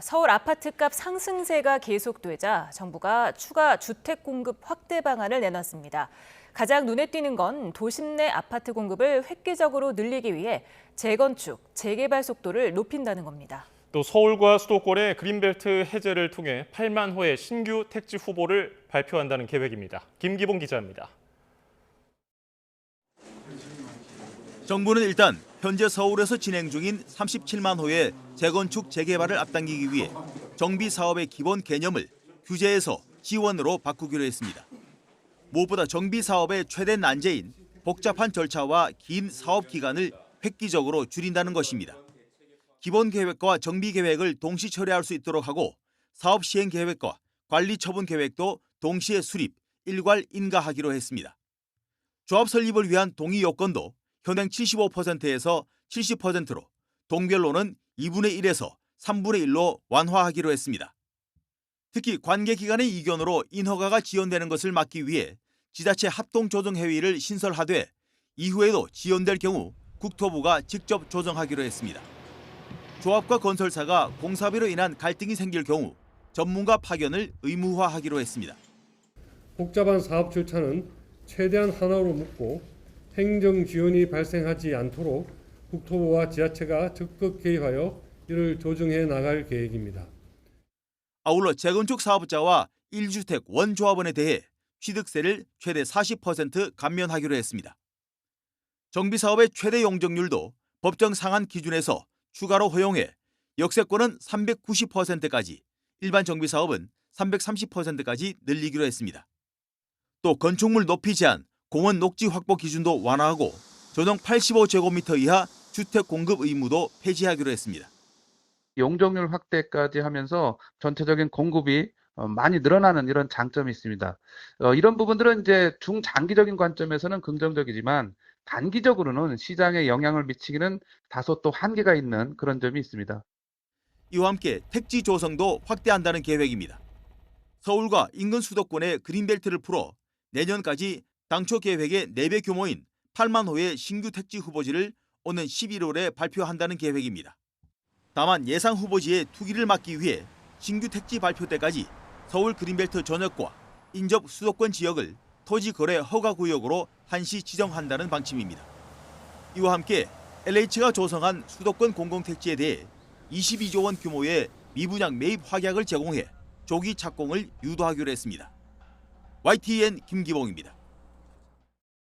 서울 아파트값 상승세가 계속되자 정부가 추가 주택 공급 확대 방안을 내놨습니다. 가장 눈에 띄는 건 도심 내 아파트 공급을 획기적으로 늘리기 위해 재건축, 재개발 속도를 높인다는 겁니다. 또 서울과 수도권의 그린벨트 해제를 통해 8만 호의 신규 택지 후보를 발표한다는 계획입니다. 김기봉 기자입니다. 정부는 일단 현재 서울에서 진행 중인 37만 호의 재건축 재개발을 앞당기기 위해 정비 사업의 기본 개념을 규제에서 지원으로 바꾸기로 했습니다. 무엇보다 정비 사업의 최대 난제인 복잡한 절차와 긴 사업 기간을 획기적으로 줄인다는 것입니다. 기본 계획과 정비 계획을 동시 처리할 수 있도록 하고 사업 시행 계획과 관리 처분 계획도 동시에 수립, 일괄 인가하기로 했습니다. 조합 설립을 위한 동의 요건도 현행 75%에서 70%로 동별로는 2분의 1에서 3분의 1로 완화하기로 했습니다. 특히 관계기관의 이견으로 인허가가 지연되는 것을 막기 위해 지자체 합동조정회의를 신설하되 이후에도 지연될 경우 국토부가 직접 조정하기로 했습니다. 조합과 건설사가 공사비로 인한 갈등이 생길 경우 전문가 파견을 의무화하기로 했습니다. 복잡한 사업 절차는 최대한 하나로 묶고 행정 지연이 발생하지 않도록 국토부와 지자체가 적극 개입하여 이를 조정해 나갈 계획입니다. 아울러 재건축 사업자와 1주택 원조합원에 대해 취득세를 최대 40% 감면하기로 했습니다. 정비사업의 최대 용적률도 법정 상한 기준에서 추가로 허용해 역세권은 390%까지, 일반 정비사업은 330%까지 늘리기로 했습니다. 또 건축물 높이 제한, 공원 녹지 확보 기준도 완화하고 전용 85제곱미터 이하 주택 공급 의무도 폐지하기로 했습니다. 용적률 확대까지 하면서 전체적인 공급이 많이 늘어나는 이런 장점이 있습니다. 이런 부분들은 이제 중장기적인 관점에서는 긍정적이지만 단기적으로는 시장에 영향을 미치기는 다소 또 한계가 있는 그런 점이 있습니다. 이와 함께 택지 조성도 확대한다는 계획입니다. 서울과 인근 수도권의 그린벨트를 풀어 내년까지 당초 계획의 4배 규모인 8만 호의 신규 택지 후보지를 오는 11월에 발표한다는 계획입니다. 다만 예상 후보지의 투기를 막기 위해 신규 택지 발표 때까지 서울 그린벨트 전역과 인접 수도권 지역을 토지거래 허가구역으로 한시 지정한다는 방침입니다. 이와 함께 LH가 조성한 수도권 공공택지에 대해 22조 원 규모의 미분양 매입 확약을 제공해 조기 착공을 유도하기로 했습니다. YTN 김기봉입니다.